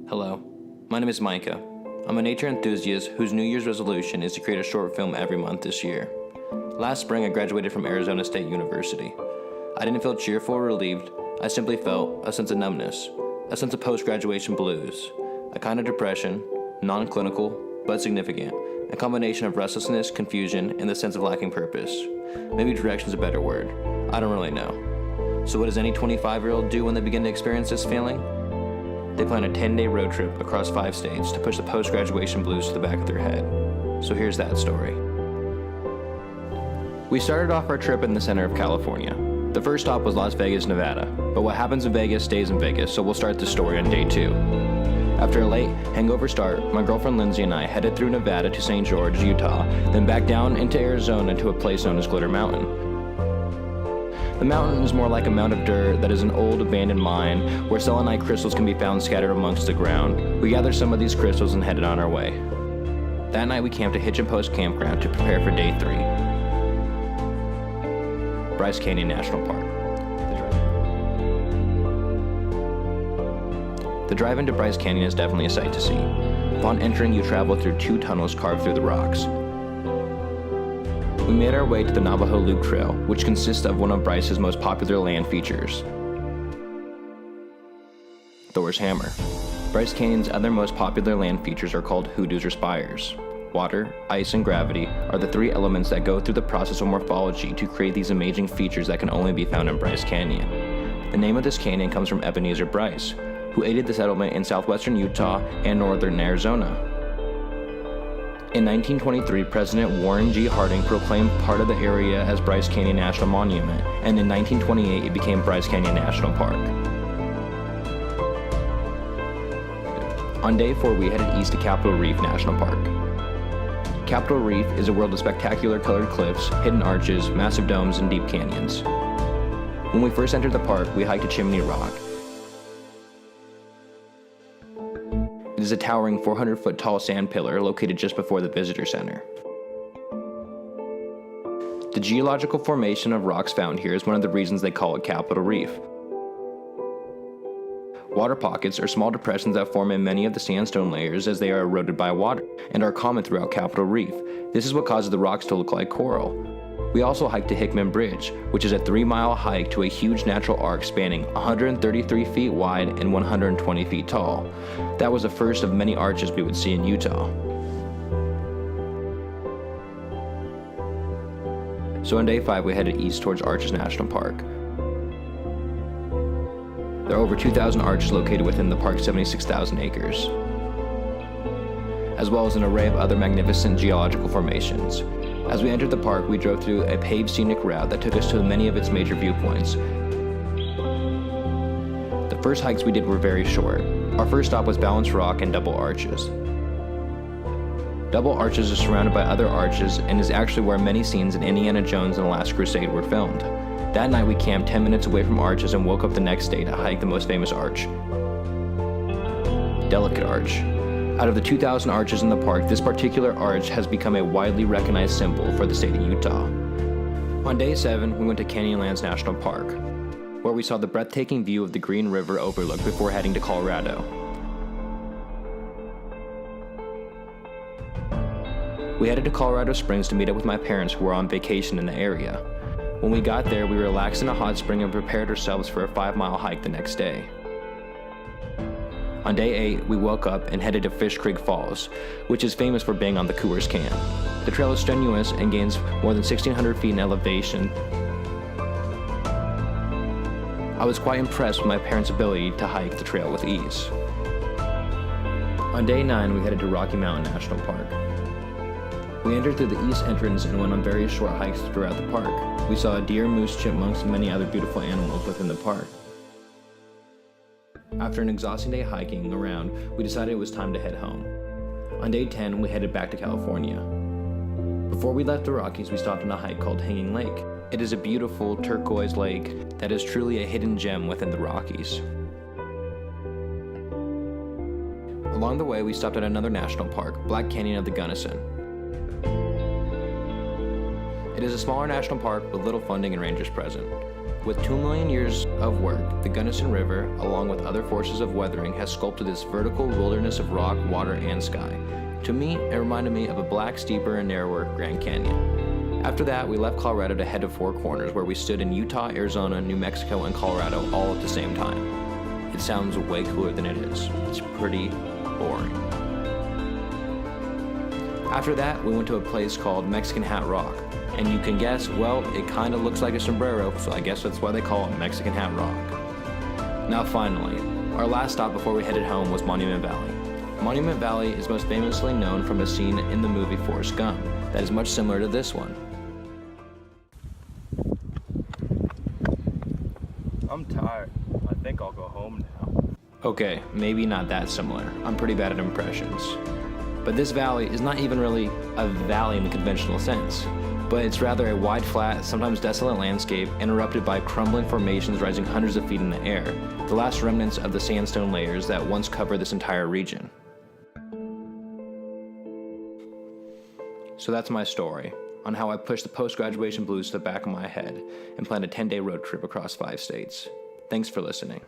Hello, my name is Micah. I'm a nature enthusiast whose New Year's resolution is to create a short film every month this year. Last spring, I graduated from Arizona State University. I didn't feel cheerful or relieved. I simply felt a sense of numbness, a sense of post-graduation blues, a kind of depression, non-clinical, but significant, a combination of restlessness, confusion, and the sense of lacking purpose. Maybe direction's a better word. I don't really know. So what does any 25-year-old do when they begin to experience this feeling? They plan a 10-day road trip across 5 states to push the post-graduation blues to the back of their head. So here's that story. We started off our trip in the center of California. The first stop was Las Vegas, Nevada, but what happens in Vegas stays in Vegas, so we'll start the story on day 2. After a late hangover start, my girlfriend Lindsay and I headed through Nevada to St. George, Utah, then back down into Arizona to a place known as Glitter Mountain. The mountain is more like a mound of dirt that is an old abandoned mine where selenite crystals can be found scattered amongst the ground. We gathered some of these crystals and headed on our way. That night we camped at Hitch and Post Campground to prepare for day 3. Bryce Canyon National Park. The drive into Bryce Canyon is definitely a sight to see. Upon entering, you travel through 2 tunnels carved through the rocks. We made our way to the Navajo Loop Trail, which consists of one of Bryce's most popular land features, Thor's Hammer. Bryce Canyon's other most popular land features are called hoodoos or spires. Water, ice, and gravity are the 3 elements that go through the process of morphology to create these amazing features that can only be found in Bryce Canyon. The name of this canyon comes from Ebenezer Bryce, who aided the settlement in southwestern Utah and northern Arizona. In 1923, President Warren G. Harding proclaimed part of the area as Bryce Canyon National Monument, and in 1928 it became Bryce Canyon National Park. On day 4, we headed east to Capitol Reef National Park. Capitol Reef is a world of spectacular colored cliffs, hidden arches, massive domes, and deep canyons. When we first entered the park, we hiked to Chimney Rock. It is a towering 400-foot tall sand pillar located just before the visitor center. The geological formation of rocks found here is one of the reasons they call it Capitol Reef. Water pockets are small depressions that form in many of the sandstone layers as they are eroded by water, and are common throughout Capitol Reef. This is what causes the rocks to look like coral. We also hiked to Hickman Bridge, which is a 3-mile hike to a huge natural arc spanning 133 feet wide and 120 feet tall. That was the first of many arches we would see in Utah. So on day 5, we headed east towards Arches National Park. There are over 2,000 arches located within the park's 76,000 acres, as well as an array of other magnificent geological formations. As we entered the park, we drove through a paved scenic route that took us to many of its major viewpoints. The first hikes we did were very short. Our first stop was Balanced Rock and Double Arches. Double Arches is surrounded by other arches and is actually where many scenes in Indiana Jones and the Last Crusade were filmed. That night we camped 10 minutes away from Arches and woke up the next day to hike the most famous arch, Delicate Arch. Out of the 2,000 arches in the park, this particular arch has become a widely recognized symbol for the state of Utah. On day 7, we went to Canyonlands National Park, where we saw the breathtaking view of the Green River overlook before heading to Colorado. We headed to Colorado Springs to meet up with my parents who were on vacation in the area. When we got there, we relaxed in a hot spring and prepared ourselves for a 5-mile hike the next day. On day 8, we woke up and headed to Fish Creek Falls, which is famous for being on the Coors Can. The trail is strenuous and gains more than 1,600 feet in elevation. I was quite impressed with my parents' ability to hike the trail with ease. On day 9, we headed to Rocky Mountain National Park. We entered through the east entrance and went on various short hikes throughout the park. We saw deer, moose, chipmunks, and many other beautiful animals within the park. After an exhausting day hiking around, we decided it was time to head home. On day 10, we headed back to California. Before we left the Rockies, we stopped on a hike called Hanging Lake. It is a beautiful turquoise lake that is truly a hidden gem within the Rockies. Along the way, we stopped at another national park, Black Canyon of the Gunnison. It is a smaller national park with little funding and rangers present. With 2 million years of work, the Gunnison River, along with other forces of weathering, has sculpted this vertical wilderness of rock, water, and sky. To me, it reminded me of a black, steeper, and narrower Grand Canyon. After that, we left Colorado to head to Four Corners, where we stood in Utah, Arizona, New Mexico, and Colorado all at the same time. It sounds way cooler than it is. It's pretty boring. After that, we went to a place called Mexican Hat Rock. And you can guess, well, it kind of looks like a sombrero, so I guess that's why they call it Mexican Hat Rock. Now finally, our last stop before we headed home was Monument Valley. Monument Valley is most famously known from a scene in the movie Forrest Gump that is much similar to this one. I'm tired. I think I'll go home now. Okay, maybe not that similar. I'm pretty bad at impressions. But this valley is not even really a valley in the conventional sense, but it's rather a wide, flat, sometimes desolate landscape interrupted by crumbling formations rising hundreds of feet in the air, the last remnants of the sandstone layers that once covered this entire region. So that's my story on how I pushed the post-graduation blues to the back of my head and planned a 10-day road trip across 5 states. Thanks for listening.